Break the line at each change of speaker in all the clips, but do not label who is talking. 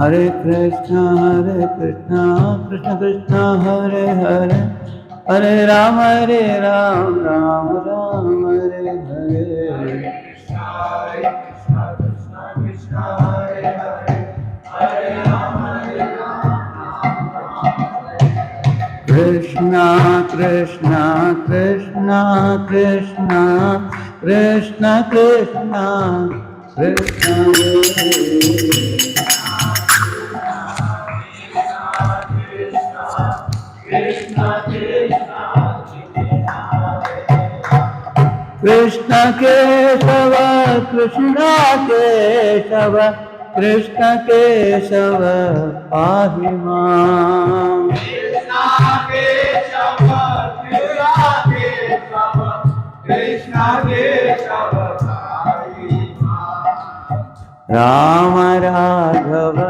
Hare Krishna, Krishna Krishna, Hare Hare, Hare Rama, Rama Rama, Hare Hare. Krishna Krishna, Krishna Krishna, Krishna Krishna, Krishna Krishna Kesava, Krishna Kesava, Krishna Kesava, Pahimam. Krishna Kesava, Krishna Kesava, Rama Raghava,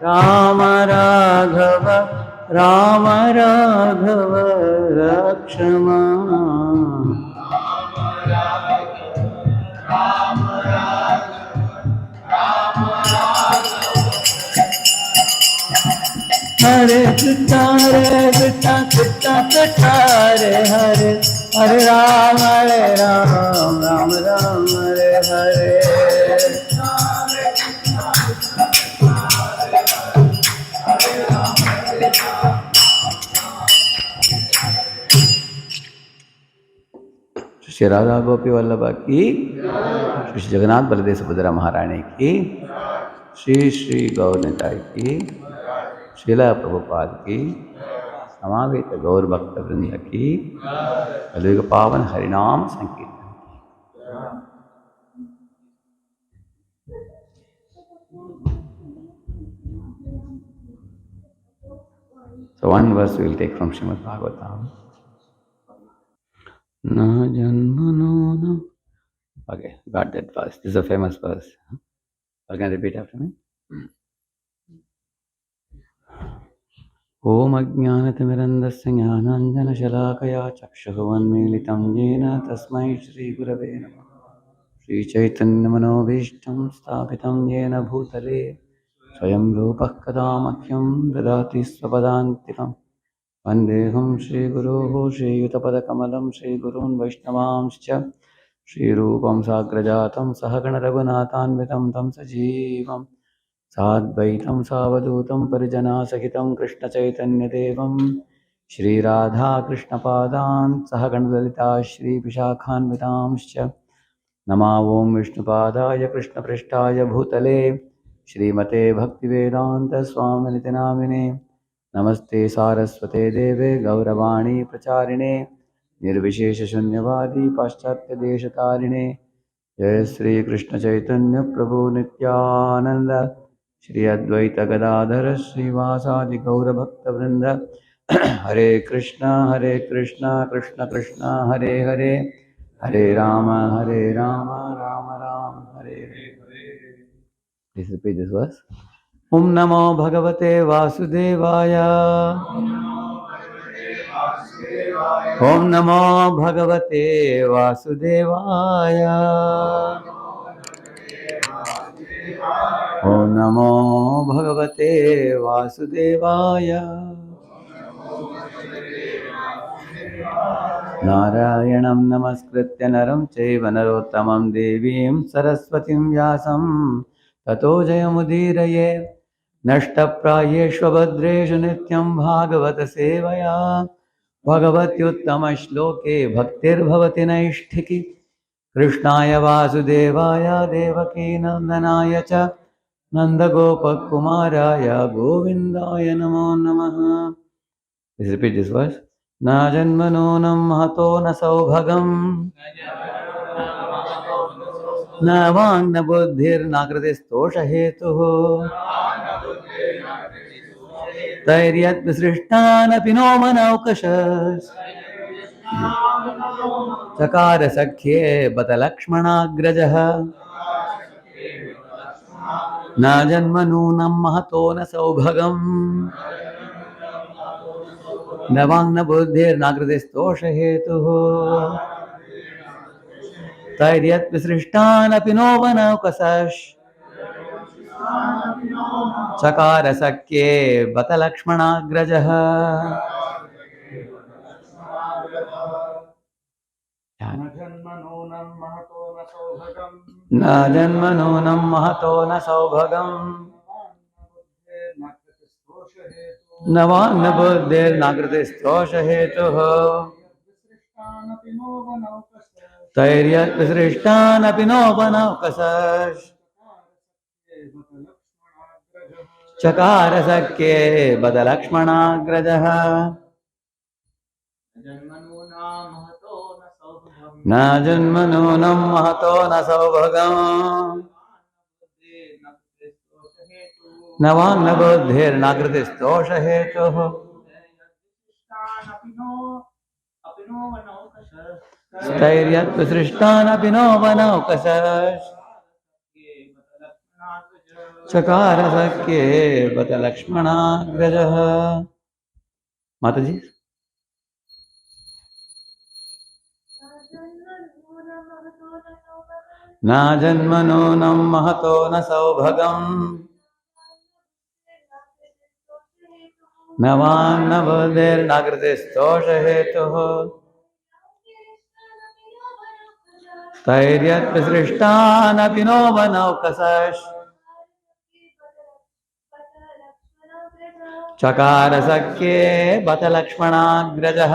Rama Raghava, Rama Raghava, Rakshama. Hare Krishna, Krishna Krishna, Hare Hare, Hare Rama, Rama Rama, Hare Hare. Shri Radha गोपी वल्लभा की, श्री जगन्नाथ बलदेव सुभद्रा महारानी की, श्री श्री गौर निताई की, श्रीला प्रभुपाद की, समावेत गौर भक्त वृंद की, कलियुग पावन हरिनाम संकीर्तन की। So one verse we will take from Srimad Bhagavatam. Na janmano na. Okay, got that verse. This is a famous verse. You can repeat after me. Om Ajnanatimirandasya Jnananjana Shalakaya Chakshuvannmilitam Jena Tasmai Shri Gurave Namah. Shri Chaitanya Manobhishtam Sthapitam Jena Bhutale Swayam Rupah Kada Mahyam Dadati Swapadantikam Vandeham Shri Guruho Shri Yutapadakamalam Shri Gurun Vaishnavamscha Shri Rupam Sagrajatam Sahagana Raghunatanvitam Tam Sajivam Sadvaitam Savadutam Parijana Sahitam Krishna Chaitanya Devam Shri Radha Krishna Padan Sahagana Lalita Shri Vishakhanvitamscha Nama Om Vishnupadaya Krishna Prishtaya Bhutale Shri Mate Bhaktivedanta Swaminiti Namine Namaste Saraswate Deve Gauravani Pracharine Nirvishesha Shunyavadi Paschatya Deshatarine Jai Shri Krishna Chaitanya Prabhu Nityananda Shri Advaita Gadadhara Shri Vasadi Gaura Bhakta Vrinda Hare Krishna Krishna Krishna Hare Hare Hare Rama Rama Rama Hare Hare. Please repeat this verse. Om Namo Bhagavate Vasudevaya. Om Namo Bhagavate Vasudevaya. Om Namo Bhagavate Vasudevaya. Narayanam Namaskritya Naram Chaiva Narottamam Devim Saraswatim Vyasam Tato Jayamudiraye Nashtaprayeshva Bhadreshu Nityam Bhagavata Sevaya Bhagavatyuttama Shloke Bhaktir Bhavati Naishtiki Krishnaya Vasudevaya Devaki Nandanaya Cha Nandagopa Kumaraya Govindaya Namo Namaha. Please repeat this verse. Na janmanonam mahato na saubhagam na vang na buddhir na kritistosha hetuh tairyat visrishtana pinomanavkashas chakara sakhye bata lakshmanagrajah na janmanonam mahato na saubhagam न वाङ् न बुद्धिर्नाकृतिस्तोष हेतुः तैर्यत् विसृष्टानपि no वनौकसश् चकार सख्ये बत लक्ष्मणाग्रजः न जन्मनूनं महतो न सौभगम् न वाङ् न बुद्धिर्नाकृतिस्तोष हेतुः तैर्यत् विसृष्टानपि नोपनौकसश् चकार सख्ये बत लक्ष्मणाग्रजः न जन्मनूनं महतो न सौभगम् न वाङ् न बुद्धिर्नाकृतिस्तोष हेतुः स्थैर्यत् विसृष्टानपि नो वनौकसश् चकार सख्ये बत लक्ष्मणाग्रजः। माताजी न जन्मनूनं महतो न सौभगम् न वाङ् न बुद्धिर्नाकृतिस्तोष हेतुः स्थैर्यत् विसृष्टानपि नो वनौकसश् चकार सख्ये बत लक्ष्मणाग्रजः।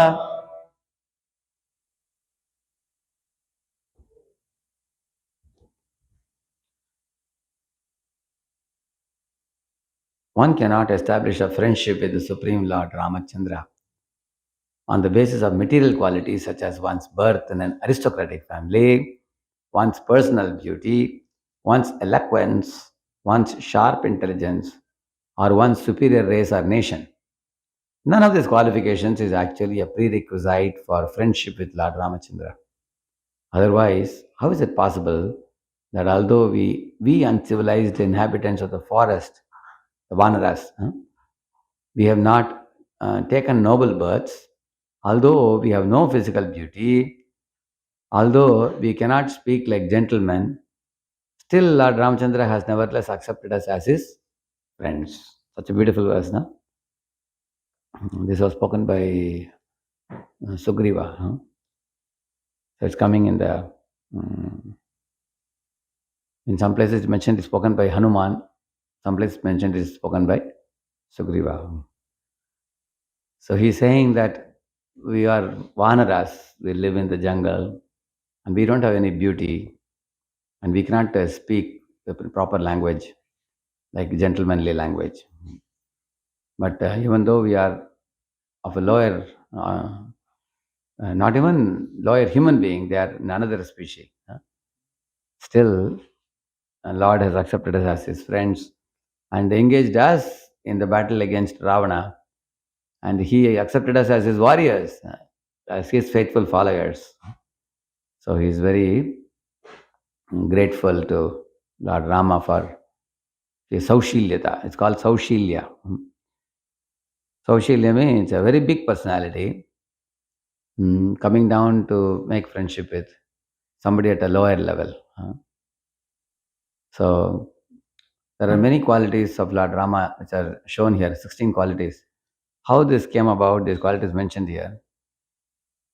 One cannot establish a friendship with the Supreme Lord Ramachandra on the basis of material qualities such as one's birth in an aristocratic family, one's personal beauty, one's eloquence, one's sharp intelligence, or one's superior race or nation. None of these qualifications is actually a prerequisite for friendship with Lord Ramachandra. Otherwise, how is it possible that although we uncivilized inhabitants of the forest, the Vanaras, we have not taken noble births, although we have no physical beauty, although we cannot speak like gentlemen, still Lord Ramachandra has nevertheless accepted us as his friends. Such a beautiful verse, no? This was spoken by Sugriva. So it's coming in the in some places it's mentioned it's spoken by Hanuman, some places mentioned it's spoken by Sugriva. So he's saying that we are Vanaras, we live in the jungle, and we don't have any beauty, and we cannot speak the proper language, like gentlemanly language. But even though we are of a lower, not even lower human being, they are another species. Still, Lord has accepted us as his friends and engaged us in the battle against Ravana, and he accepted us as his warriors, as his faithful followers. So he is very grateful to Lord Rama for his Saushilyata. It's called Saushilya. Saushilya means a very big personality coming down to make friendship with somebody at a lower level. So there are many qualities of Lord Rama which are shown here, 16 qualities. How this came about, these qualities mentioned here.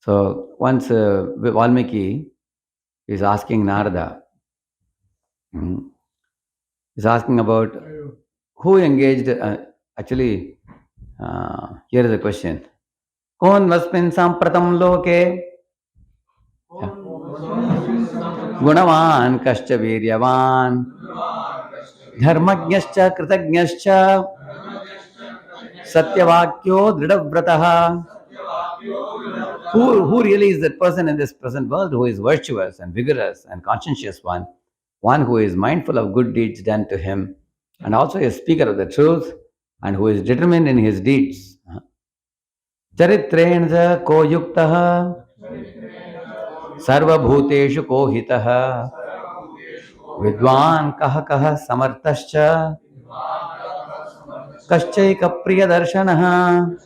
So once Valmiki is asking Narada, is asking about who engaged, actually, here is a question. Kon vasmin sampratam loke gunavan kascha viryavan dharmajnascha kritajnascha satyavakyo dridavratah. Who really is that person in this present world who is virtuous and vigorous and conscientious one who is mindful of good deeds done to him, and also a speaker of the truth, and who is determined in his deeds. Charitrenja ko yuktah sarvabhuteshu ko hitah vidwan kah kah samartascha kaschaika priya darshanah.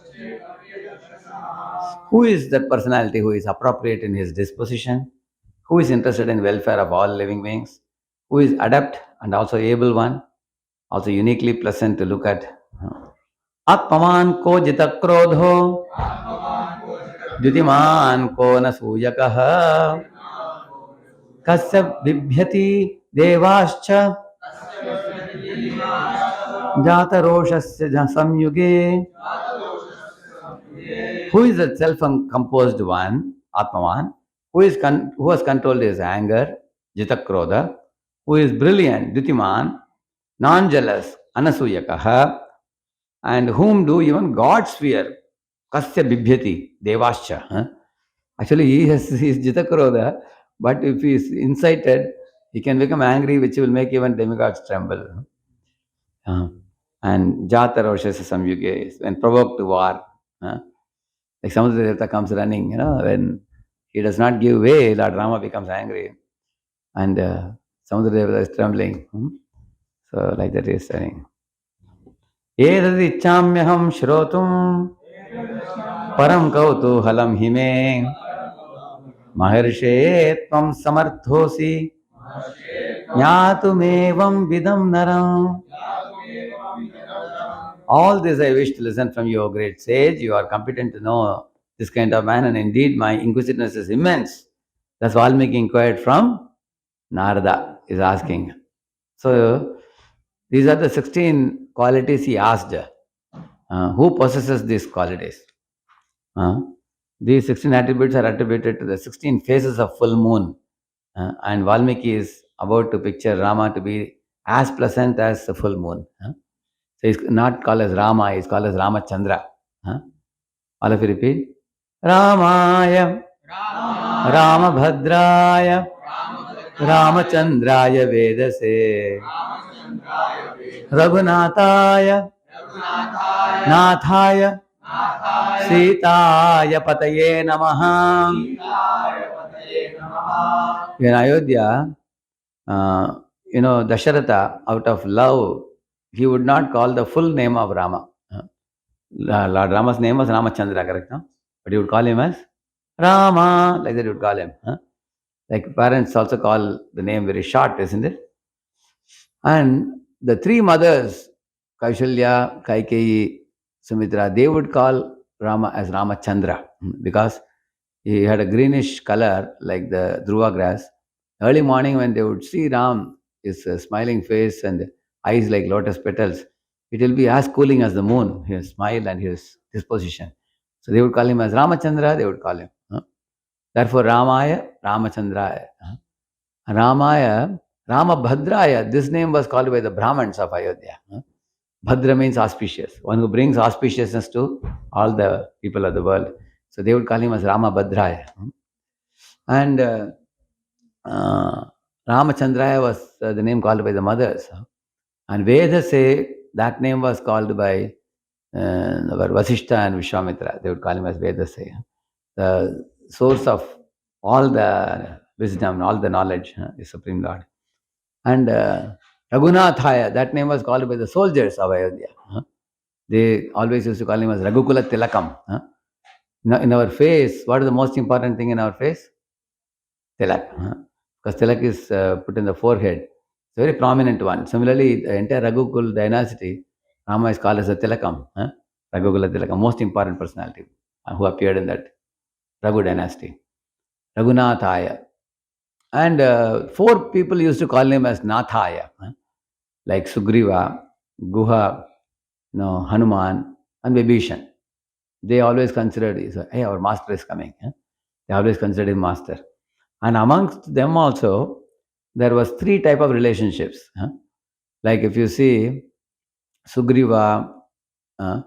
Who is that personality who is appropriate in his disposition? Who is interested in welfare of all living beings? Who is adept and also able one, also uniquely pleasant to look at? Atmaman ko jita krodho, Dyutiman को न सूयकः कस्य बिभ्यति देवाश्च जातरोषस्य संयुगे. Who is the self-composed one, Atmavan, who has controlled his anger, Jitakrodha, who is brilliant, Dutiman, non-jealous, Anasuyakaha, and whom do even gods fear, Kasya Bibhyati, Devascha. Actually, he is Jitakrodha, but if he is incited, he can become angry, which will make even demigods tremble. And Jata Roshasa Samyuge, when provoked to war. Like Samudra Devata comes running, when he does not give way, Lord Rama becomes angry. And Samudra Devata is trembling. So like that he is saying. Edadichamyaham shrotum param kautuhalam hime maharshe tvam samarthosi jnatumevam vidam naram. All this I wish to listen from you, O great sage. You are competent to know this kind of man, and indeed my inquisitiveness is immense. That's Valmiki inquired from Narada, is asking. So, these are the 16 qualities he asked. Who possesses these qualities? These 16 attributes are attributed to the 16 phases of full moon. And Valmiki is about to picture Rama to be as pleasant as the full moon. So he's not called as Rama, he's called as Ramachandra. All of you repeat. Ramaya, Ramabhadraya, Ramachandraya Vedase, Raghunathaya, Nathaya, Sitaya Pataye Namaha. In Ayodhya, Dasharatha, out of love, he would not call the full name of Rama. Lord Rama's name was Ramachandra, correct? No? But he would call him as Rama, like that he would call him. Like parents also call the name very short, isn't it? And the three mothers, Kaushalya, Kaikeyi, Sumitra, they would call Rama as Ramachandra because he had a greenish color like the Dhruva grass. Early morning when they would see Ram, his smiling face and eyes like lotus petals, it will be as cooling as the moon, his smile and his disposition. So they would call him as Ramachandra, they would call him. Therefore, Ramaya, Ramachandraya. Ramaya, Ramabhadraya, this name was called by the Brahmins of Ayodhya. Bhadra means auspicious, one who brings auspiciousness to all the people of the world. So they would call him as Ramabhadraya. And Ramachandraya was the name called by the mothers. And Vedas say that name was called by Vasishta and Vishwamitra. They would call him as Vedas. The source of all the wisdom, all the knowledge is Supreme Lord. And Raghunathaya, that name was called by the soldiers of Ayodhya. They always used to call him as Raghukula Tilakam. In our face, what is the most important thing in our face? Tilak. Because Tilak is put in the forehead. It's a very prominent one. Similarly, the entire Raghukul dynasty, Rama is called as a Tilakam. Raghukula Tilakam, most important personality who appeared in that Raghu dynasty. Raghunathaya. And 4 people used to call him as Nathaya, like Sugriva, Guha, Hanuman, and Vibhishan. They always considered, hey, our master is coming. They always considered him master. And amongst them also, there was 3 type of relationships. Like if you see Sugriva and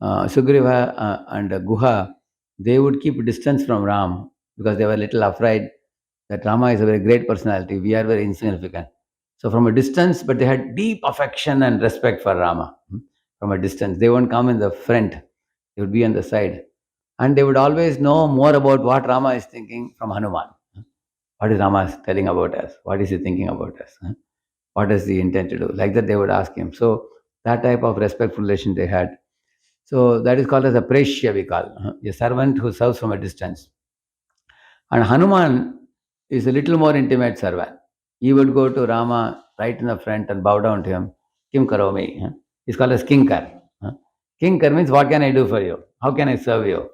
Guha, they would keep distance from Ram because they were a little afraid that Rama is a very great personality. We are very insignificant. So from a distance, but they had deep affection and respect for Rama. From a distance. They won't come in the front. They would be on the side. And they would always know more about what Rama is thinking from Hanuman. What is Rama telling about us? What is he thinking about us? What does he intend to do? Like that they would ask him. So that type of respectful relation they had. So that is called as a preshya, we call, a servant who serves from a distance. And Hanuman is a little more intimate servant. He would go to Rama right in the front and bow down to him. Kim karomi. He's called as Kinkar. Kinkar means, what can I do for you? How can I serve you?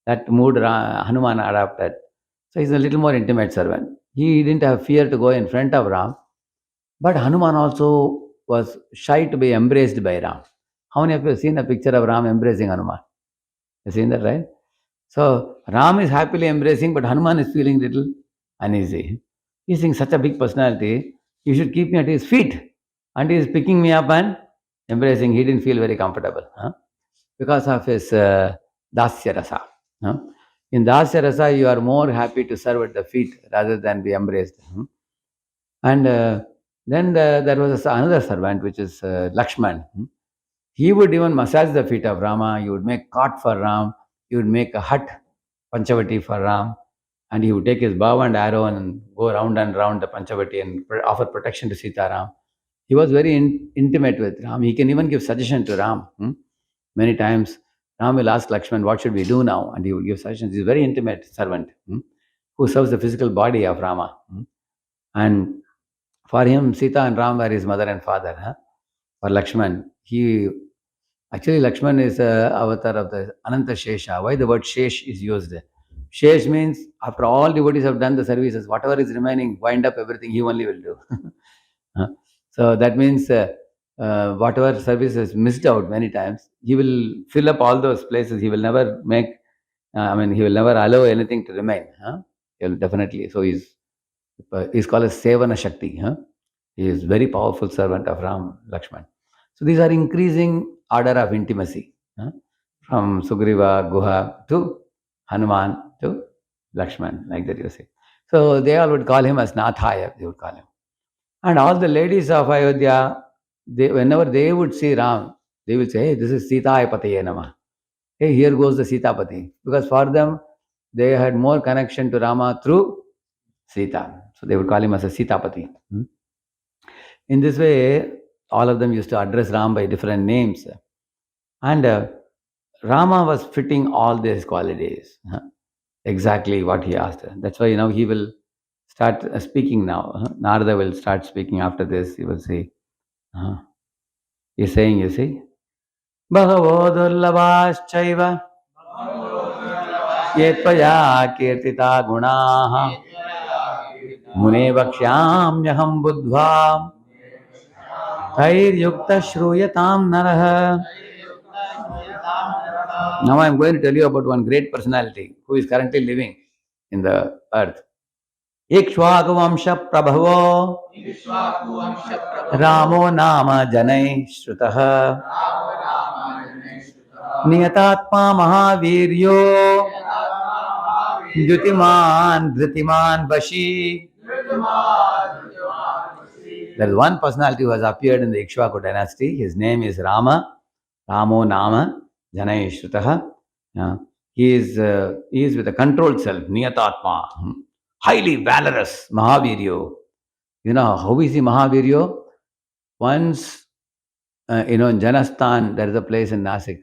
That mood Hanuman adopted. So he's a little more intimate servant. He didn't have fear to go in front of Ram. But Hanuman also was shy to be embraced by Ram. How many of you have seen a picture of Ram embracing Hanuman? You've seen that, right? So Ram is happily embracing, but Hanuman is feeling little uneasy. He's saying, such a big personality, you should keep me at his feet. And he is picking me up and embracing. He didn't feel very comfortable because of his dasya rasa. In dasya rasa, you are more happy to serve at the feet rather than be embraced. And then there was another servant, which is Lakshman. He would even massage the feet of Rama. He would make cot for Ram. He would make a hut, Panchavati, for Ram. And he would take his bow and arrow and go round and round the Panchavati and offer protection to Sita Ram. He was very intimate with Ram. He can even give suggestion to Ram. Many times, Ram will ask Lakshman, what should we do now? And he would give suggestions. He's a very intimate servant who serves the physical body of Rama. And for him, Sita and Ram were his mother and father. For Lakshman, Lakshman is an avatar of the Ananta Shesha. Why the word Shesh is used? Shesh means, after all devotees have done the services, whatever is remaining, wind up everything, he only will do. So that means whatever service is missed out many times, he will fill up all those places. He will never make, he will never allow anything to remain. He will definitely. So he's called as Sevana Shakti. He is very powerful servant of Ram, Lakshman. So these are increasing order of intimacy from Sugriva, Guha to Hanuman to Lakshman, like that you say. So they all would call him as Nathaya, they would call him. And all the ladies of Ayodhya, whenever they would see Ram, they will say, hey, this is Sita Pataye Namah. Hey, here goes the Sitapati. Because for them, they had more connection to Rama through Sita. So they would call him as a Sitapati. In this way, all of them used to address Ram by different names. And Rama was fitting all these qualities. Exactly what he asked. That's why now he will start speaking now. Narada will start speaking after this. He will say, he's saying, you see, Bhagavo durlabhaschaiva yetvaya kirtita gunaha mune vakshyamyaham buddhva Yukta Shruyatam Naraha. Now I am going to tell you about one great personality who is currently living in the earth. Ikshvaku Vamsha Prabhavo Ramo Nama Janai Shrutaha Niyatatma Mahaviryo Yutiman Dhritiman Vashi. There is one personality who has appeared in the Ikshvaku dynasty. His name is Rama. Ramo Nama Janai Shrutaha. He is with a controlled self, Niyatatma, highly valorous, Mahaviryo. You know, how is he Mahaviryo? Once, in Janasthan, there is a place in Nasik.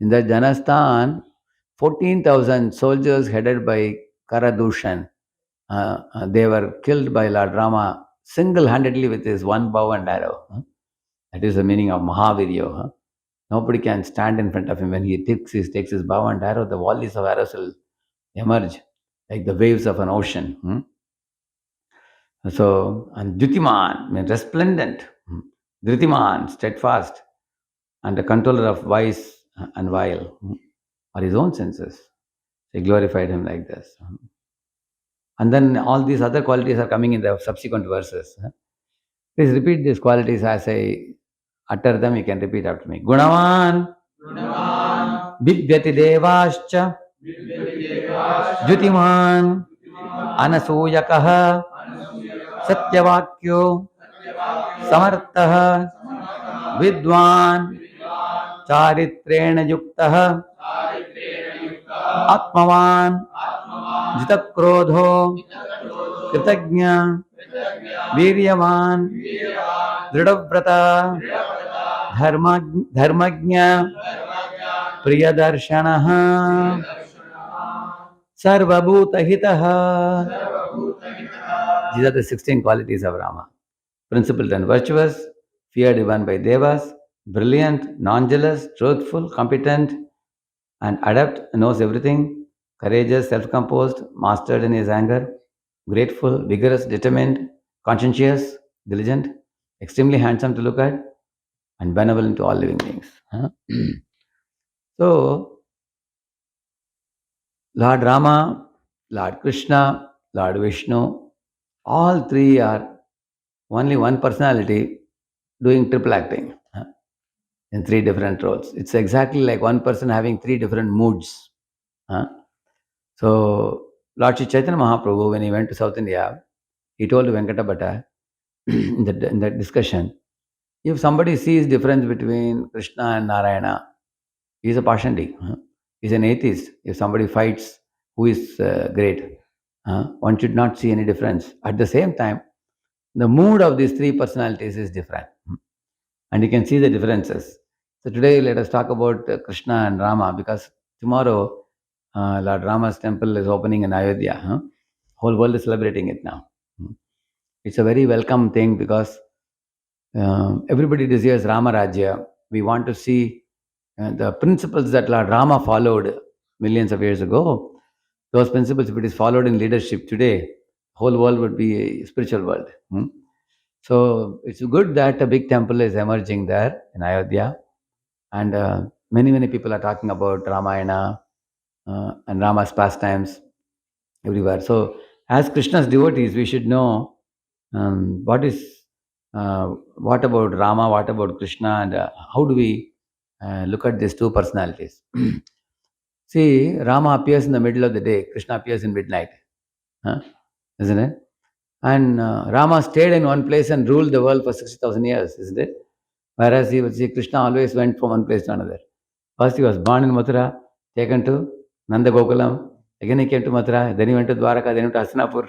In that Janasthan, 14,000 soldiers headed by Karadushan, they were killed by Lord Rama single-handedly with his one bow and arrow. That is the meaning of Mahaviryo. Nobody can stand in front of him. When he takes his bow and arrow, the volleys of arrows will emerge like the waves of an ocean. So, and Dutiman means resplendent. Dhritiman, steadfast, and the controller of vice and vile, or his own senses. They glorified him like this. And then all these other qualities are coming in the subsequent verses. Please repeat these qualities as I utter them. You can repeat after me. Gunavan, Bibhyati Devascha, Jyutiman, Anasuyakaha, Satyavakyo, Samartaha, Vidwan, Charitrena Yuktaha, Atmavan, Jitakrodho, Kritagnya, Viryavan, Dridhavrata, Dharmagnya, Priyadarshanaha Sarvabhutahitaha. These are the 16 qualities of Rama. Principled and virtuous, feared even by devas, brilliant, non-jealous, truthful, competent, and adept, knows everything, courageous, self-composed, mastered in his anger, grateful, vigorous, determined, conscientious, diligent, extremely handsome to look at, and benevolent to all living beings. Huh? So, Lord Rama, Lord Krishna, Lord Vishnu, all three are only one personality doing triple acting, huh, in three different roles. It's exactly like one person having three different moods. Huh? So, Lord Sri Chaitanya Mahaprabhu, when he went to South India, he told Venkata Bhatta in that discussion, if somebody sees difference between Krishna and Narayana, he is a Pashandi. Huh? He's an atheist. If somebody fights, who is great? One should not see any difference. At the same time, the mood of these three personalities is different. And you can see the differences. So today let us talk about Krishna and Rama, because tomorrow Lord Rama's temple is opening in Ayodhya. Huh? Whole world is celebrating it now. It's a very welcome thing because everybody desires Rama Rajya. We want to see the principles that Lord Rama followed millions of years ago. Those principles, if it is followed in leadership today, whole world would be a spiritual world. So it's good that a big temple is emerging there in Ayodhya, and many people are talking about Ramayana and Rama's pastimes everywhere. So as Krishna's devotees, we should know what about Rama, what about Krishna, and how do we look at these two personalities. See, Rama appears in the middle of the day, Krishna appears in midnight, huh? Isn't it? And Rama stayed in one place and ruled the world for 60,000 years, isn't it? Whereas Krishna always went from one place to another. First he was born in Mathura, taken to Nanda Gokulam, again he came to Mathura, then he went to Dwaraka, then he went to Hastinapur.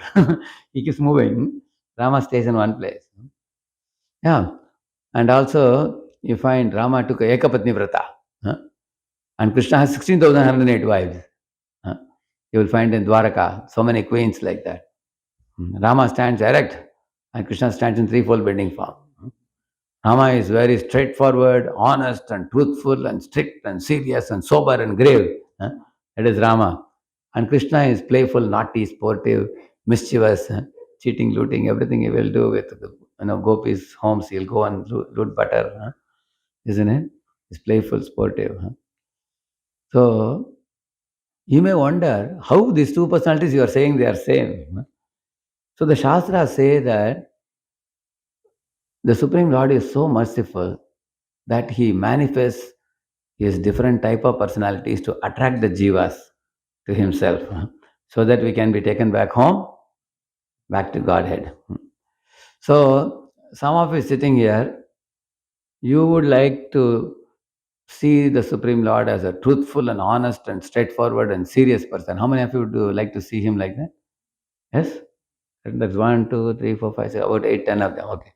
He keeps moving. Rama stays in one place. Yeah. And also you find Rama took Ekapatni Vrata. Huh? And Krishna has 16,108 wives. Huh? You will find in Dwaraka so many queens like that. Rama stands erect and Krishna stands in threefold bending form. Rama is very straightforward, honest and truthful and strict and serious and sober and grave. That is Rama. And Krishna is playful, naughty, sportive, mischievous, cheating, looting, everything he will do with gopis' homes. He'll go and loot butter, isn't it? He's playful, sportive. So you may wonder how these two personalities you are saying they are same. So the Shastras say that the Supreme Lord is so merciful that he manifests his different type of personalities to attract the jivas to himself, so that we can be taken back home, back to Godhead. So some of you sitting here, you would like to see the Supreme Lord as a truthful and honest and straightforward and serious person. How many of you would like to see him like that? Yes? That's 1, 2, 3, 4, 5, 6, about 8, 10 of them. Okay.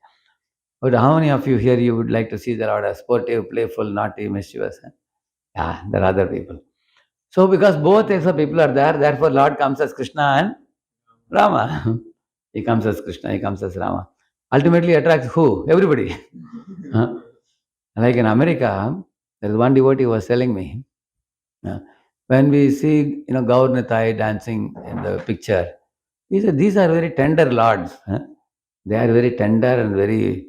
But how many of you here you would like to see the Lord as sportive, playful, naughty, mischievous? Yeah, there are other people. So because both types of people are there, therefore Lord comes as Krishna and Rama. He comes as Krishna, he comes as Rama. Ultimately attracts who? Everybody. Like in America, there is one devotee who was telling me, when we see Gaur Nitai dancing in the picture, he said these are very tender lords. They are very tender and very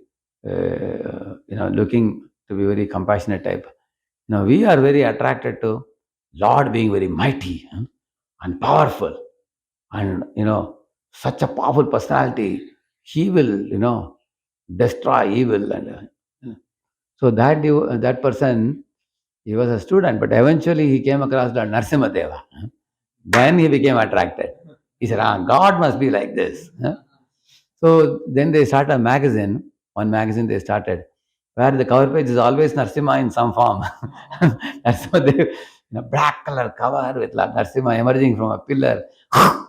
looking to be very compassionate type. We are very attracted to Lord being very mighty and powerful, and such a powerful personality. He will destroy evil, and so that person, he was a student, but eventually he came across Lord Narasimha. Then he became attracted. He said, God must be like this. So then they started a magazine. One magazine they started, where the cover page is always Narasimha in some form. That's what they, black color cover with Narasimha emerging from a pillar,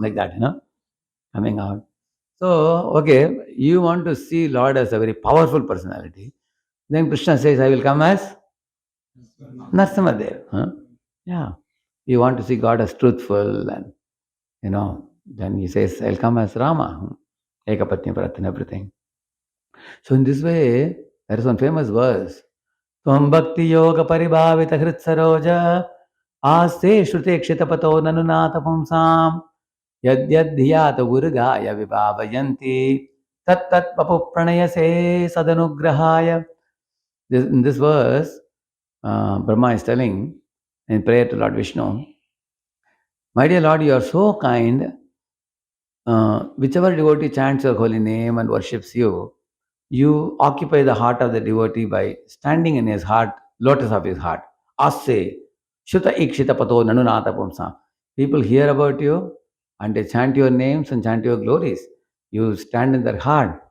like that, coming out. So, okay, you want to see Lord as a very powerful personality. Then Krishna says, I will come as Narasimha. Yeah. You want to see God as truthful, and then he says, I'll come as Rama, Ekapatni Bharat and everything. So in this way, there is one famous verse. Tvam bhakti yoga paribhavita hrit saroja aste shrute kshitapato nanunata pumsam yad yad dhiyata gurugaya vibhavayanti tat tat papu pranayase sadanugrahaya. In this verse, Brahma is telling in prayer to Lord Vishnu, my dear Lord, you are so kind. Whichever devotee chants your holy name and worships you, you occupy the heart of the devotee by standing in his heart, lotus of his heart. Asse, Shuta Ikshita Pato Nanunata Pumsa. People hear about you and they chant your names and chant your glories. You stand in their heart.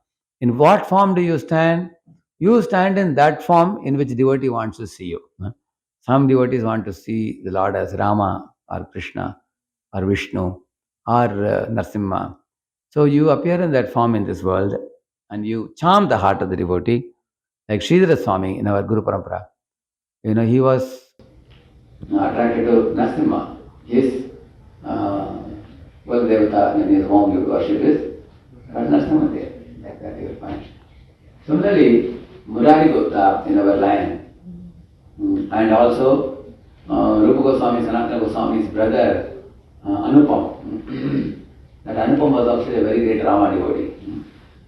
In what form do you stand? You stand in that form in which devotee wants to see you. Some devotees want to see the Lord as Rama or Krishna or Vishnu or Narsimha. So you appear in that form in this world and you charm the heart of the devotee, like Sridhara Swami in our Guru Parampara. He was attracted to Narsimha. His Devata in his home you worship is Narsimha there. Like that you will find. Similarly, Murari Gupta in our line, and also Rupa Goswami, Sanatana Goswami's brother, Anupam. That Anupam was also a very great Rama devotee.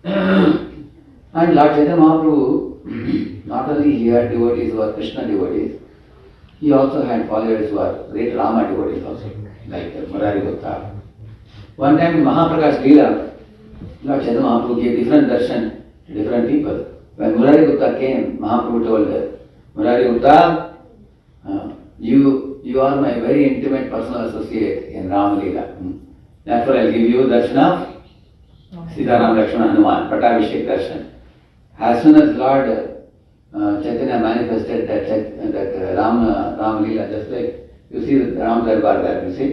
And Lord Chaitanya Mahaprabhu, not only he had devotees who were Krishna devotees, he also had followers who were great Rama devotees also, like Murari Gupta. One time in Mahaprakash Leela, Lord Chaitanya Mahaprabhu gave different darshan to different people. When Murari Gupta came, Mahaprabhu told Murari Gupta, you are my very intimate personal associate in Ram Leela. Therefore, I'll give you darshan of Sitaram Lakshmana Hanuman, Pattabhishek darshan. As soon as Lord Chaitanya manifested that Ram Leela, just like you see the Ram Darbar there, you see?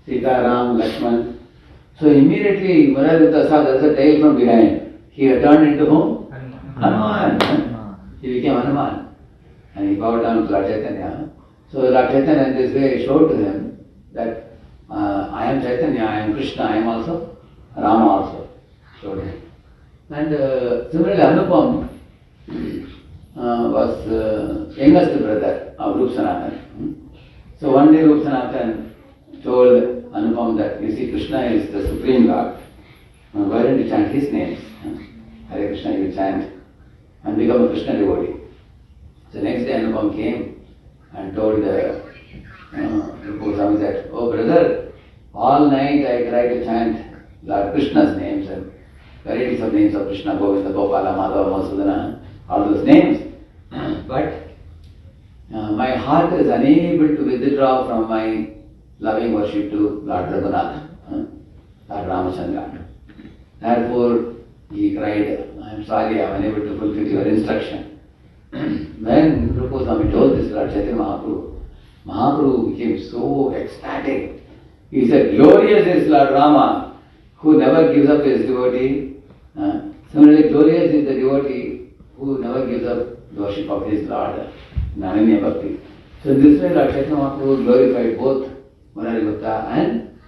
Sita, Ram, Lakshman. So immediately Murari Gupta saw there is a tail from behind. He had turned into whom? Hanuman. He became Hanuman. And he bowed down to Lord Chaitanya. So Lord Chaitanya in this way showed to him that I am Chaitanya, I am Krishna, I am also Rama also. Showed him. And similarly Anupam was youngest brother of Rup Sanatan. So one day Rup Sanatan told Anupam that, you see, Krishna is the Supreme Lord. Why don't you chant his names? Hare Krishna, you chant and become a Krishna devotee. So next day Anupam came and told Rupa Goswami that, oh brother, all night I tried to chant Lord Krishna's names and varieties of names of Krishna, Govinda, Gopala, Madhava, Madhusudana, all those names. But my heart is unable to withdraw from my loving worship to Lord Raghunath, Lord Ramachandra. Therefore, he cried, I am sorry, I am unable to fulfill your instruction. When Rupa Goswami told this Lord Chaitanya Mahaprabhu became so ecstatic. He said, glorious is Lord Rama, who never gives up his devotee. Similarly, glorious is the devotee who never gives up the worship of his Lord, Ananya Bhakti. So in this way, Lord Chaitanya Mahaprabhu glorified both Murari Gupta and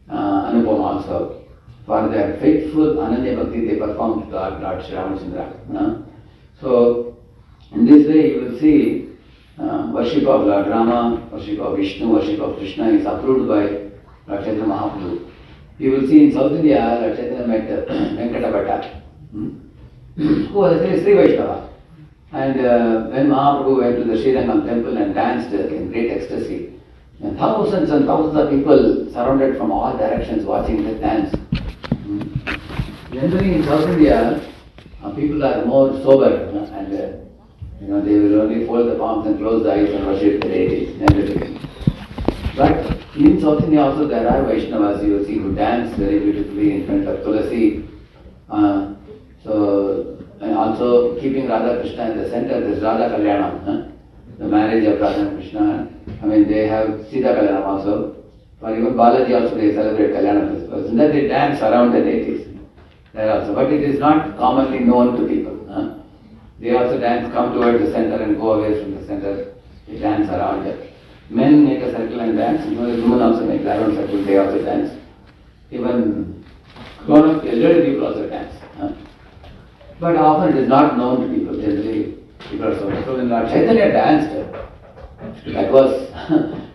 Anupam also. For their faithful Ananya Bhakti they performed to Lord Sri Ramachandra. So, in this way you will see worship of Lord Rama, worship of Vishnu, worship of Krishna is approved by Lord Chaitanya Mahaprabhu. You will see in South India, Lord Chaitanya met Venkata Bhatta, who was a Sri Vaishnava. And when Mahaprabhu went to the Srirangam temple and danced in great ecstasy, and thousands of people surrounded from all directions watching the dance. Generally in South India, people are more sober and they will only fold the palms and close the eyes and worship the deities generally. But in South India also there are Vaishnavas you will see who dance very beautifully in front of Tulasi. And also keeping Radha Krishna in the center, there is Radha Kalyanam, the marriage of Radha and Krishna. They have Sita Kalyanam also. For even Balaji also they celebrate Kalyanam festivals. And then they dance around the deities there also. But it is not commonly known to people. They also dance, come towards the center and go away from the center. They dance around it. Men make a circle and dance. Women also make their own circle, they also dance. Even grown-up elderly people also dance. But often it is not known to people. Generally, people are so when Lord Chaitanya danced, that was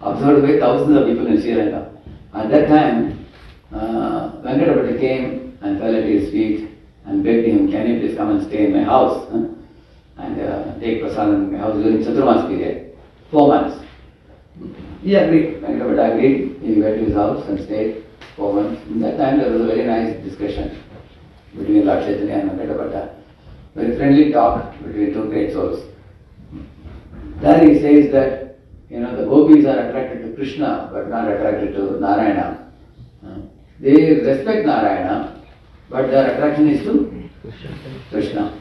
observed by thousands of people in Sri Lanka. At that time, Venkatapati came and fell at his feet and begged him, can you please come and stay in my house and take prasadam in my house during Chaturmas period, 4 months. He agreed. Venkatapati agreed. He went to his house and stayed 4 months. In that time there was a very nice discussion between Lord Chaitanya and Venkatapati. Very friendly talk between two great souls. There he says that the gopis are attracted to Krishna but not attracted to Narayana. They respect Narayana, but their attraction is to Krishna.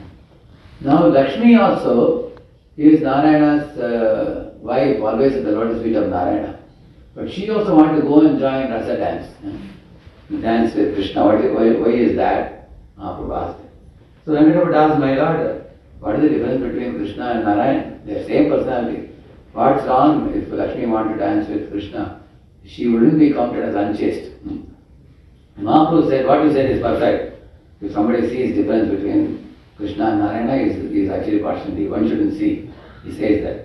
Now Lakshmi also is Narayana's wife, always at the lotus feet of Narayana. But she also wanted to go and join Rasa dance. Dance with Krishna. Why is that? Prabhu asked. So Venkatapati asked, my Lord, what is the difference between Krishna and Narayana? They are same personality. What's wrong if Lakshmi wanted to dance with Krishna? She wouldn't be counted as unchaste. Mahaprabhu said, what you said is perfect. If somebody sees difference between Krishna and Narayana, is actually partiality. One shouldn't see. He says that.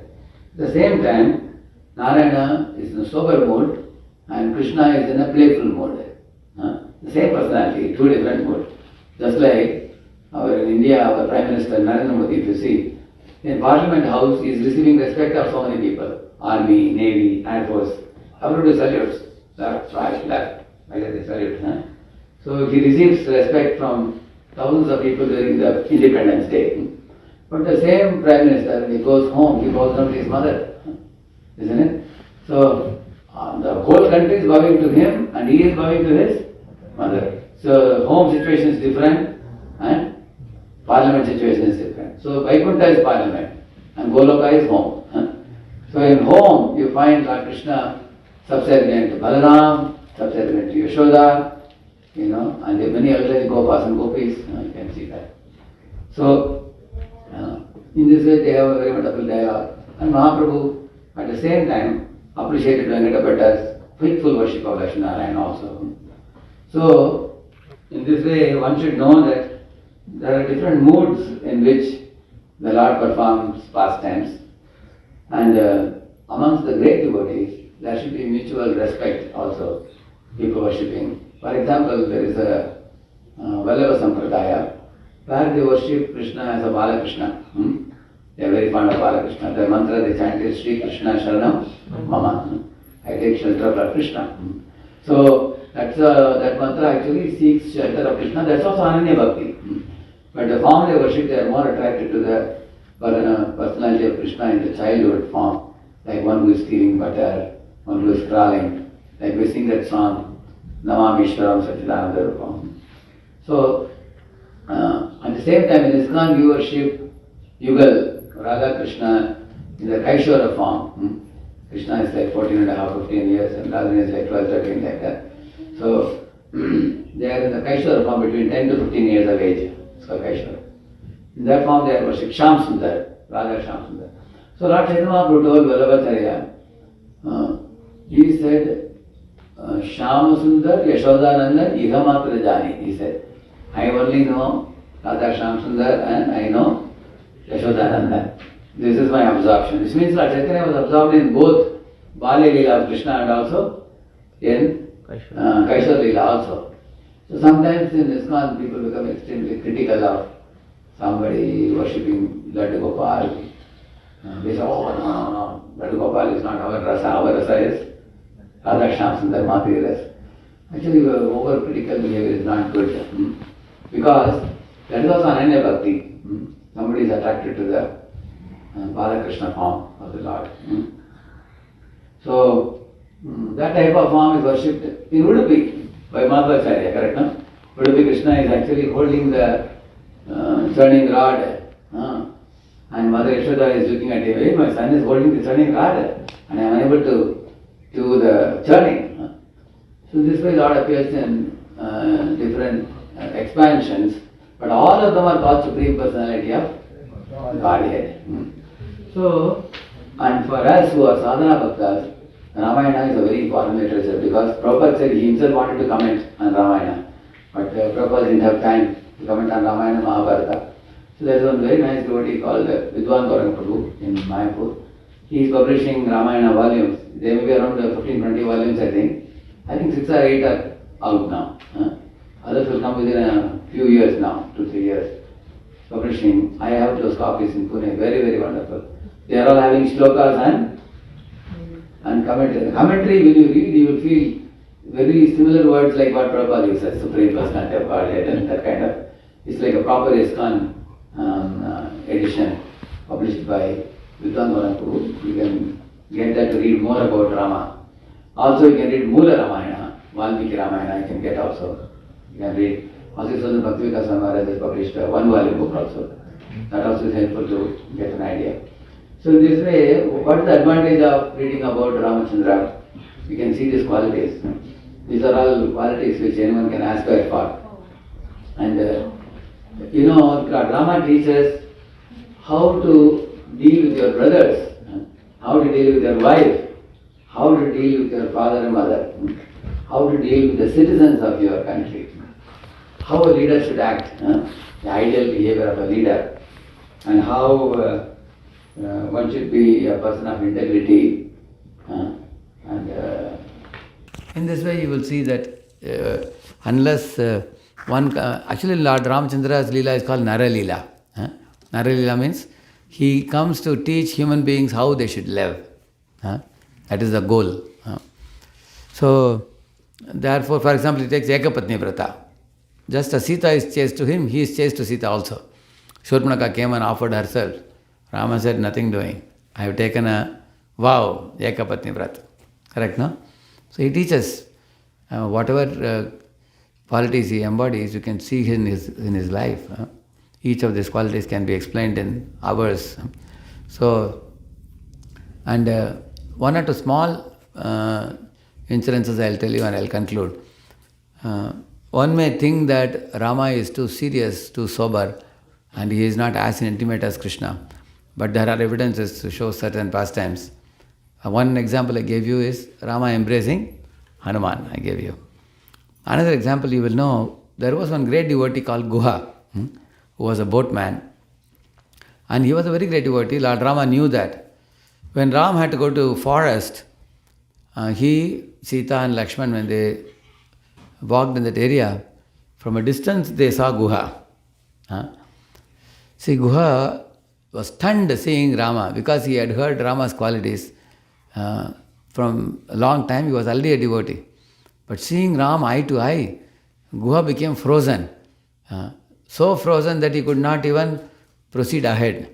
At the same time, Narayana is in a sober mood and Krishna is in a playful mood. The same personality, two different moods. Just like in India, our Prime Minister Narendra Modi, if you see, in Parliament House, he is receiving respect of so many people. Army, Navy, Air Force. Everybody salutes. Left, right, left. Like that they salute. So he receives respect from thousands of people during the Independence Day. But the same Prime Minister, when he goes home, he bows down to his mother. Isn't it? So the whole country is bowing to him and he is bowing to his mother. So home situation is different and Parliament situation is different. So Vaikuntha is Parliament and Goloka is home. So in home you find Lord Krishna subservient to Balaram, subservient to Yashoda, and there are many elderly Gopas and Gopis, you can see that. So in this way they have a very wonderful dialogue. And Mahaprabhu at the same time appreciated Venkatapati's faithful worship of Lakshmi Narayana also. So in this way one should know that there are different moods in which the Lord performs pastimes, and amongst the great devotees there should be mutual respect also, people worshipping. For example, there is a Vallabha Sampradaya where they worship Krishna as a Balakrishna. They are very fond of Balakrishna. Their mantra they chant is Sri Krishna Sharanam Mama. I take shelter of Krishna. So that mantra actually seeks shelter of Krishna. That's also Ananya Bhakti. But the form they worship, they are more attracted to the personality of Krishna in the childhood form. Like one who is stealing butter, one who is crawling. Like we sing that song, Namamishwaram Satchidananda Rupam. So at the same time in ISKCON we worship Yugal, Radha Krishna in the Kaishora form. Krishna is like 14 and a half, 15 years and Radha is like 12, 13, like that. So they are in the Kaishora form between 10 to 15 years of age. So Kaishora. In that form they are worshipped Shyam Sundar, Radha Shyam Sundar. So Lord Chaitanya Mahaprabhu told Vallabhacharya, he said, Shyam Sundar Yashodanandan Ihamatra Jani. He said, I only know Radha Shyam Sundar and I know Yashodanandan. This is my absorption. This means Lord Chaitanya was absorbed in both Balya Leela of Krishna and also in Kaishora Leela also. So sometimes in ISKCON people become extremely critical of somebody worshipping Laddu Gopal. They say, oh no, Laddu Gopal is not our rasa is Radha Shyam Sundar Madhuri rasa. Actually over critical behavior is not good. Because that is also Ananya Bhakti. Somebody is attracted to the Balakrishna form of the Lord. So that type of form is worshipped in Udupi by Madhvacharya, correct? No? Udupi Krishna is actually holding the churning rod, and Mother Yashoda is looking at him. Hey, my son is holding the churning rod and I am unable to do the churning. So this way Lord appears in different expansions, but all of them are called Supreme Personality of Godhead. So And for us who are sadhana bhaktas, Ramayana is a very important literature because Prabhupada said he himself wanted to comment on Ramayana, but Prabhupada didn't have time to comment on Ramayana and Mahabharata. So there is one very nice devotee called Vidwan Gauranga Prabhu in Mayapur. He is publishing Ramayana volumes. There may be around 15-20 volumes, I think. I think 6 or 8 are out now. Others will come within a few years now, 2-3 years. Publishing. I have those copies in Pune. Very, very wonderful. They are all having shlokas and commentary. The commentary, when you read, you will feel very similar words like what Prabhupada uses, Supreme Personality of Godhead and that kind of. It's like a proper ISKCON edition published by Vidwan Gauranga. You can get that to read more about Rama. Also, you can read Mula Ramayana, Valmiki Ramayana. You can get also. You can read. Also, Sundar Bhaktivinoda Swami Maharaj has published one volume book also. That also is helpful to get an idea. So in this way, what is the advantage of reading about Ramachandra? You can see these qualities. These are all qualities which anyone can aspire for. And Rama teaches how to deal with your brothers, how to deal with your wife, how to deal with your father and mother, how to deal with the citizens of your country, how a leader should act, the ideal behavior of a leader, and how one should be a person of integrity. In this way you will see that unless actually Lord Ramachandra's Leela is called Nara Leela. Nara Leela means he comes to teach human beings how they should live. That is the goal. So, therefore, for example, he takes Ekapatni Vrata. Just as Sita is chaste to him, he is chaste to Sita also. Shurpanaka came and offered herself. Rama said, nothing doing. I have taken a vow, Ekapatni Vrata. Correct, no? So he teaches whatever qualities he embodies, you can see in his life. Each of these qualities can be explained in hours. So, and one or two small incidences I'll tell you and I'll conclude. One may think that Rama is too serious, too sober, and he is not as intimate as Krishna. But there are evidences to show certain pastimes. One example I gave you is Rama embracing Hanuman, I gave you. Another example you will know, there was one great devotee called Guha, who was a boatman. And he was a very great devotee. Lord Rama knew that. When Ram had to go to forest, he, Sita and Lakshman, when they walked in that area, from a distance they saw Guha. See, Guha was stunned seeing Rama because he had heard Rama's qualities from a long time. He was already a devotee. But seeing Ram eye to eye, Guha became frozen. So frozen that he could not even proceed ahead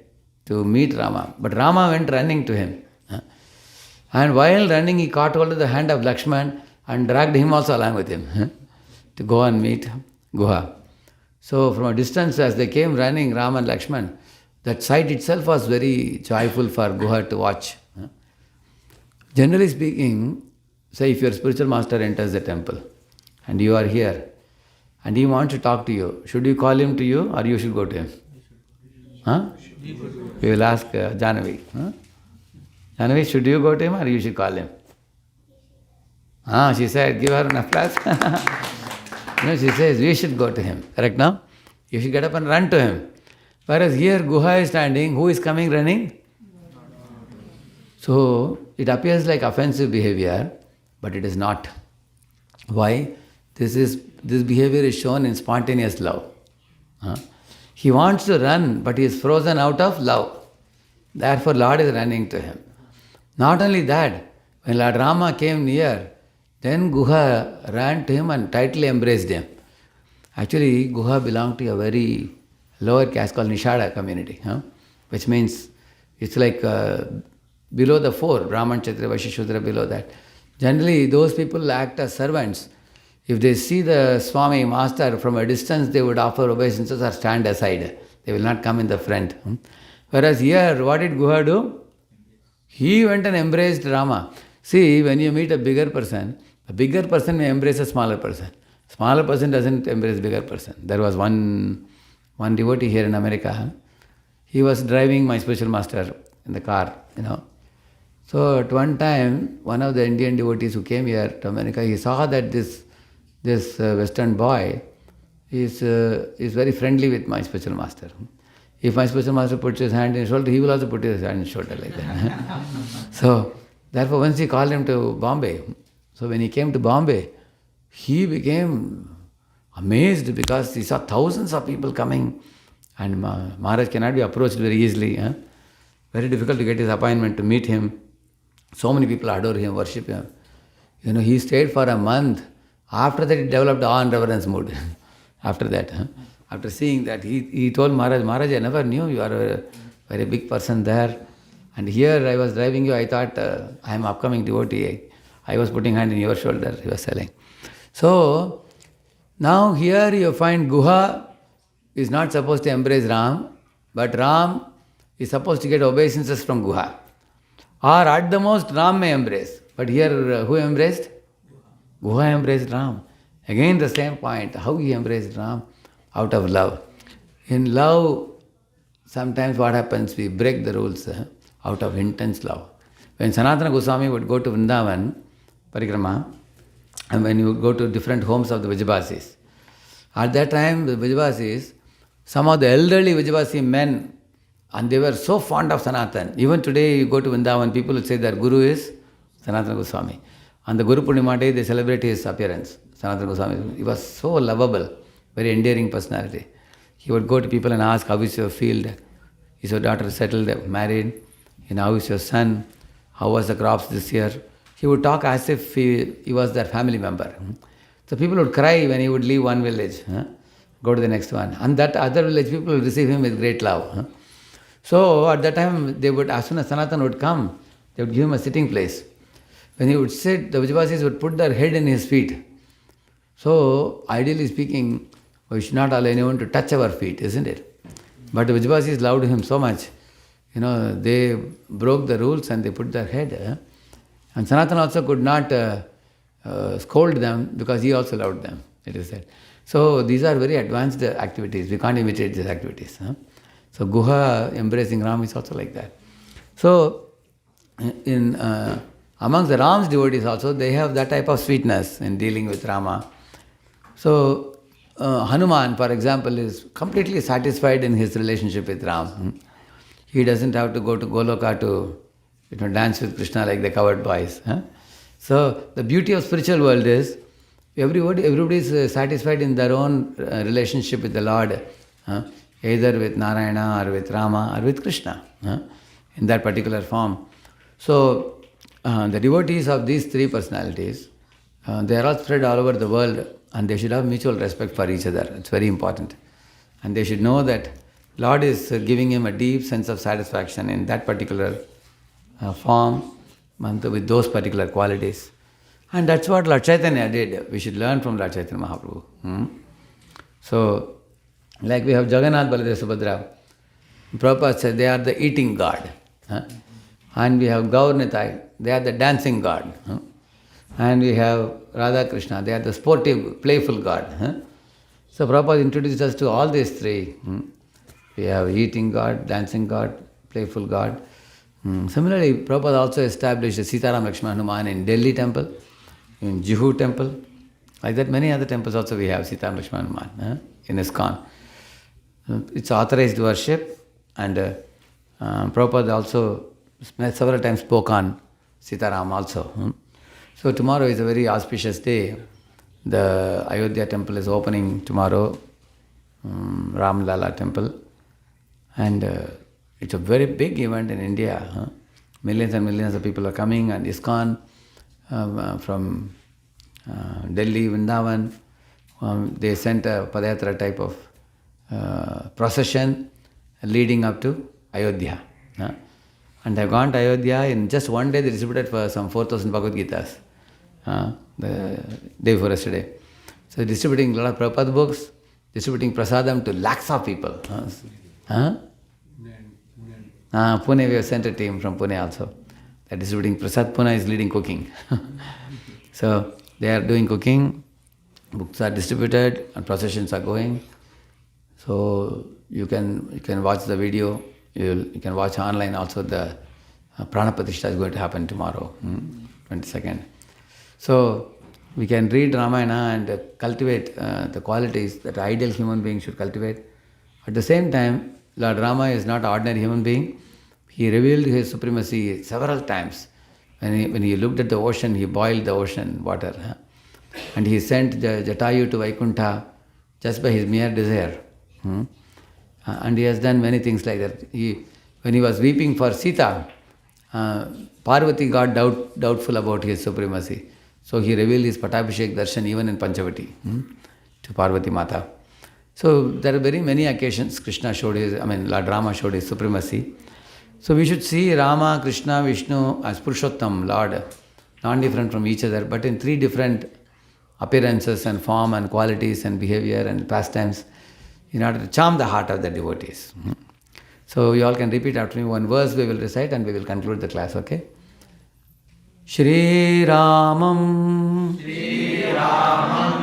to meet Rama. But Rama went running to him. And while running, he caught hold of the hand of Lakshman and dragged him also along with him to go and meet Guha. So from a distance, as they came running, Ram and Lakshman, that sight itself was very joyful for Guha to watch. Generally speaking, say if your spiritual master enters the temple and you are here and he wants to talk to you, should you call him to you or you should go to him? We will ask Jahnavi. Jahnavi, should you go to him or you should call him? She said, give her an applause. She says, we should go to him. Correct now? You should get up and run to him. Whereas here Guha is standing, who is coming running? So it appears like offensive behavior, but it is not. Why? This behavior is shown in spontaneous love. He wants to run, but he is frozen out of love. Therefore, Lord is running to him. Not only that, when Lord Rama came near, then Guha ran to him and tightly embraced him. Actually, Guha belonged to a very lower caste called Nishada community, which means it's like below the four, Brahman, Kshatriya, Vaishya, Shudra, below that. Generally, those people act as servants. If they see the Swami, Master, from a distance, they would offer obeisances or stand aside. They will not come in the front. Whereas here, what did Guha do? He went and embraced Rama. See, when you meet a bigger person may embrace a smaller person. Smaller person doesn't embrace bigger person. There was one devotee here in America. He was driving my spiritual master in the car, So at one time, one of the Indian devotees who came here to America, he saw that this Western boy is very friendly with my spiritual master. If my spiritual master puts his hand in his shoulder, he will also put his hand in his shoulder like that. So therefore, once he called him to Bombay. So when he came to Bombay, he became amazed because he saw thousands of people coming, and Maharaj cannot be approached very easily. Very difficult to get his appointment to meet him. So many people adore him, worship him. He stayed for a month. After that, he developed awe and reverence mood. After that, after seeing that, he told Maharaj, I never knew you are a very big person there. And here I was driving you, I thought I am upcoming devotee. I was putting hand in your shoulder, he was telling. So, now here you find Guha is not supposed to embrace Ram, but Ram is supposed to get obeisances from Guha. Or at the most, Ram may embrace. But here, who embraced? Guha embraced Ram. Again the same point, how he embraced Ram? Out of love. In love, sometimes what happens, we break the rules out of intense love. When Sanatana Goswami would go to Vrindavan, Parikrama, and when he would go to different homes of the Vijavasis, at that time the Vijavasis, some of the elderly Vijavasi men, and they were so fond of Sanatan. Even today you go to Vrindavan, people will say their Guru is Sanatana Goswami. On the Guru Purnima day, they celebrate his appearance, Sanatana Goswami. He was so lovable, very endearing personality. He would go to people and ask, how is your field? Is your daughter settled, married? How is your son? How was the crops this year? He would talk as if he was their family member. So people would cry when he would leave one village, go to the next one. And that other village, people would receive him with great love. So at that time, they would, as soon as Sanatan would come, they would give him a sitting place. When he would sit, the Vijavasis would put their head in his feet. So, ideally speaking, we should not allow anyone to touch our feet, isn't it? But the Vijavasis loved him so much. They broke the rules and they put their head. And Sanatana also could not scold them because he also loved them, it is said. So, these are very advanced activities. We can't imitate these activities. So, Guha embracing Ram is also like that. So, amongst the Ram's devotees also, they have that type of sweetness in dealing with Rama. So, Hanuman, for example, is completely satisfied in his relationship with Ram. He doesn't have to go to Goloka to dance with Krishna like the coward boys. So, the beauty of spiritual world is, everybody is satisfied in their own relationship with the Lord, either with Narayana or with Rama or with Krishna, in that particular form. So, the devotees of these three personalities, they are all spread all over the world, and they should have mutual respect for each other. It's very important. And they should know that Lord is giving him a deep sense of satisfaction in that particular form, with those particular qualities. And that's what Lord Chaitanya did. We should learn from Lord Chaitanya Mahaprabhu. So, like we have Jagannath, Baladev, Subhadra. Prabhupada said they are the eating god. And we have Gaur Nitai, they are the dancing god. And we have Radha Krishna, they are the sportive, playful god. So Prabhupada introduced us to all these three. We have eating god, dancing god, playful god. Similarly, Prabhupada also established the Sitaram Lakshmana Hanuman in Delhi temple, in Juhu temple. Like that, many other temples also we have Sitaram Lakshmana Hanuman in ISKCON. It's authorized worship, and Prabhupada also several times spoke on Sitaram also. So tomorrow is a very auspicious day. The Ayodhya temple is opening tomorrow, Ram Lala temple. And it's a very big event in India. Millions and millions of people are coming, and ISKCON from Delhi, Vrindavan, they sent a Padayatra type of procession leading up to Ayodhya. And they've gone to Ayodhya. In just one day they distributed for some 4,000 Bhagavad Gitas, the day before yesterday. So distributing a lot of Prabhupada books, distributing prasadam to lakhs of people. Pune, we have sent a team from Pune also. They're distributing prasad. Pune is leading cooking. So they are doing cooking, books are distributed, and processions are going. So you can watch the video. You can watch online also the Prana Pratishtha is going to happen tomorrow, 22nd. So we can read Ramayana and cultivate the qualities that ideal human being should cultivate. At the same time, Lord Rama is not an ordinary human being. He revealed his supremacy several times. When he looked at the ocean, he boiled the ocean water. And he sent Jatayu to Vaikuntha just by his mere desire. And he has done many things like that. When he was weeping for Sita, Parvati got doubtful about his supremacy. So he revealed his Patabhishek darshan even in Panchavati to Parvati Mata. So there are very many occasions Lord Rama showed his supremacy. So we should see Rama, Krishna, Vishnu as Purushottam, Lord, non-different from each other, but in three different appearances and form and qualities and behavior and pastimes in order to charm the heart of the devotees. So you all can repeat after me. One verse we will recite and we will conclude the class, okay? Shri Ramam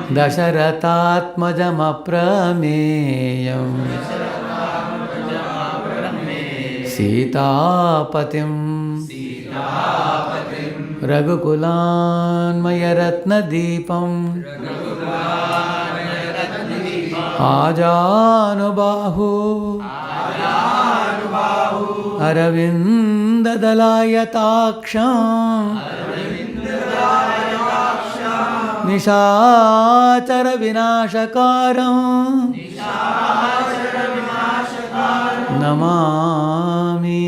Dasharathatmajam aprameyam Sitapatim Raghukulan Mayaratna Deepam Ajanubahu Aravinda Dalayataksam Nishachara Vinashakaram Namami.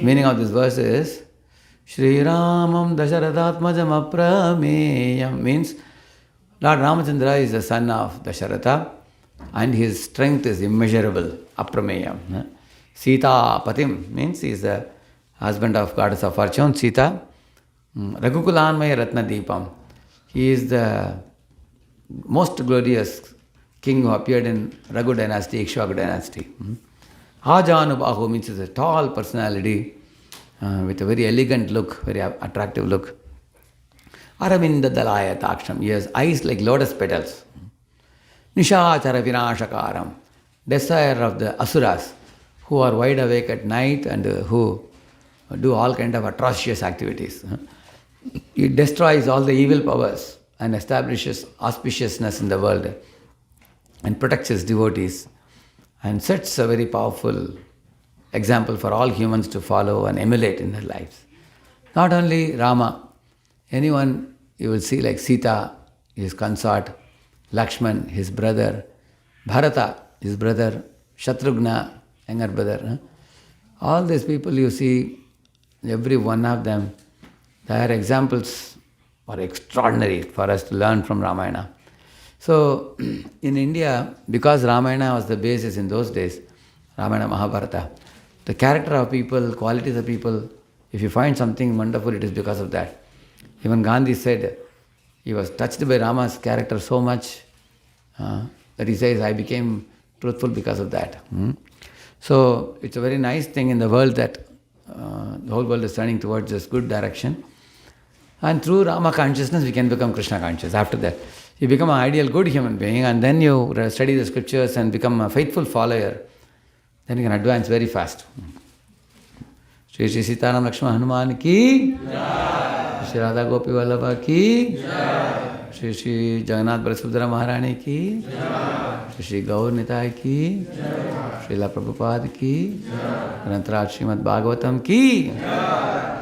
Meaning of this verse is Shri Ramam Dasharathatmajam aprameyam means Lord Ramachandra is the son of Dasharatha and his strength is immeasurable, aprameyam. Sita Patim means he is the husband of goddess of fortune, Sita. Raghukulanmaya Ratna Deepam. He is the most glorious king who appeared in Raghu dynasty, Ikshvaku dynasty. Ajanubahu means he is a tall personality with a very elegant look, very attractive look. Aravinda Dalaya Taksham. He has eyes like lotus petals. Nishachara Vinashakaram. Desire of the Asuras who are wide awake at night and who do all kind of atrocious activities. He destroys all the evil powers and establishes auspiciousness in the world and protects his devotees and sets a very powerful example for all humans to follow and emulate in their lives. Not only Rama, anyone you will see like Sita, his consort, Lakshman, his brother, Bharata, his brother, Shatrughna, younger brother. All these people you see, every one of them, their examples are extraordinary for us to learn from Ramayana. So in India, because Ramayana was the basis in those days, Ramayana Mahabharata, the character of people, qualities of people, if you find something wonderful, it is because of that. Even Gandhi said he was touched by Rama's character so much that he says, I became truthful because of that. So it's a very nice thing in the world that the whole world is turning towards this good direction. And through Rama consciousness, we can become Krishna conscious. After that, you become an ideal good human being and then you study the scriptures and become a faithful follower. Then you can advance very fast. Shri Shri Sitaram Lakshman Hanuman ki Jai. Shri Radha Gopi Vallabha ki Jai. Shri Shri Jagannath Balasubhadra Maharani ki Jai. Shri Shri Gaur Nitai ki Jai. Srila Prabhupada ki Jai. Grantaraj Srimad Bhagavatam ki Jai.